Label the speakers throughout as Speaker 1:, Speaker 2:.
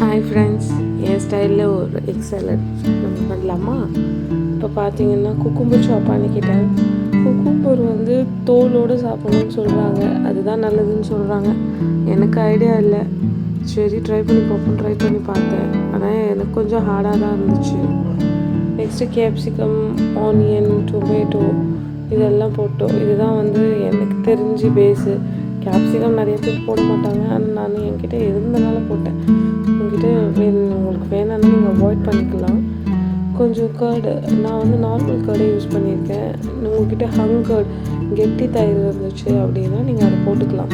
Speaker 1: Hi friends, என் ஸ்டைலில் ஒரு egg salad நம்ம பண்ணலாமா? இப்போ பார்த்தீங்கன்னா குக்கும்பர் சாப் பண்ணிக்கிட்டேன். குக்கும்பர் தோலோடு சாப்பிடணும்னு சொல்கிறாங்க, அதுதான் நல்லதுன்னு சொல்கிறாங்க. எனக்கு ஐடியா இல்லை, சரி ட்ரை பண்ணி பார்த்தேன். ஆனால் எனக்கு கொஞ்சம் ஹார்டாக தான் இருந்துச்சு. நெக்ஸ்ட்டு கேப்சிகம், ஆனியன், டொமேட்டோ இதெல்லாம் போட்டோம். இதுதான் எனக்கு தெரிஞ்சு பேஸு. கேப்சிகம் நிறைய பேர் போட மாட்டாங்க, ஆனால் நான் என்கிட்ட இருந்தனால போட்டேன். உங்கள்கிட்ட உங்களுக்கு வேணாம்னா நீங்கள் அவாய்ட் பண்ணிக்கலாம். கொஞ்சம் கர்டு, நான் நார்மல் கர்டை யூஸ் பண்ணியிருக்கேன். உங்கள்கிட்ட கர்ட் கெட்டி தயிர் இருந்துச்சு அப்படின்னா நீங்கள் அதை போட்டுக்கலாம்.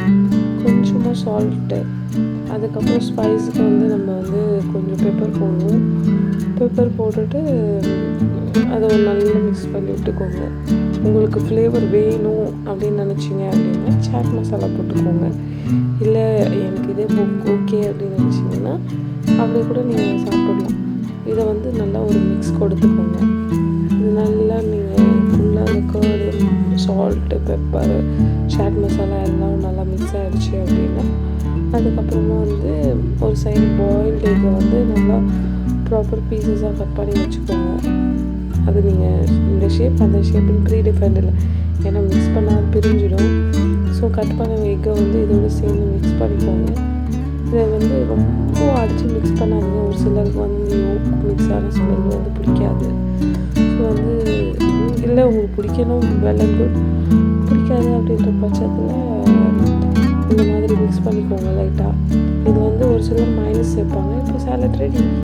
Speaker 1: கொஞ்சமாக சால்ட்டு, அதுக்கப்புறம் ஸ்பைஸுக்கு நம்ம கொஞ்சம் பெப்பர் போடுவோம். பெப்பர் போட்டுட்டு அதை நல்லா மிக்ஸ் பண்ணி விட்டுக்கோங்க. உங்களுக்கு ஃப்ளேவர் வேணும் அப்படின்னு நினச்சிங்க அப்படின்னா சாட் மசாலா போட்டுக்கோங்க. இல்லை எனக்கு இதே ஓகே அப்படின்னு நினச்சிங்கன்னா அப்படியே கூட நீங்கள் சாப்பிடலாம். இதை நல்லா ஒரு மிக்ஸ் கொடுத்துக்கோங்க. இது நல்லா நீங்கள் ஃபுல்லாக அந்த curd, salt, pepper, chaat masala எல்லாம் நல்லா மிக்ஸ் ஆகிடுச்சு அப்படின்னா அதுக்கப்புறமா ஒரு சைடு பாயில்டு எக்கை நல்லா ப்ராப்பர் பீசஸாக கட் பண்ணி வச்சுக்கோங்க. அது நீங்கள் இந்த ஷேப் அந்த ஷேப்புன்னு ப்ரீடிஃபைன்ட் இல்லை, ஏன்னா மிக்ஸ் பண்ணால் பிரிஞ்சிடும். ஸோ கட் பண்ண எக்கை இதோடு சேர்ந்து மிக்ஸ் பண்ணிக்கோங்க. இதை ரொம்ப அடித்து மிக்ஸ் பண்ணாதீங்க. ஒரு சிலருக்கு யோக் மிக்ஸ் ஆன ஸ்மெல் பிடிக்காது. ஸோ இல்லை உங்களுக்கு பிடிக்கணும், வெல் அண்ட் குட். பிடிக்காது அப்படின்ற பட்சத்தில் இந்த மாதிரி மிக்ஸ் பண்ணிக்கோங்க லைட்டாக. இது ஒரு சிலர் மைனஸ் சேர்ப்பாங்க. இப்போ சாலட் ரெடி.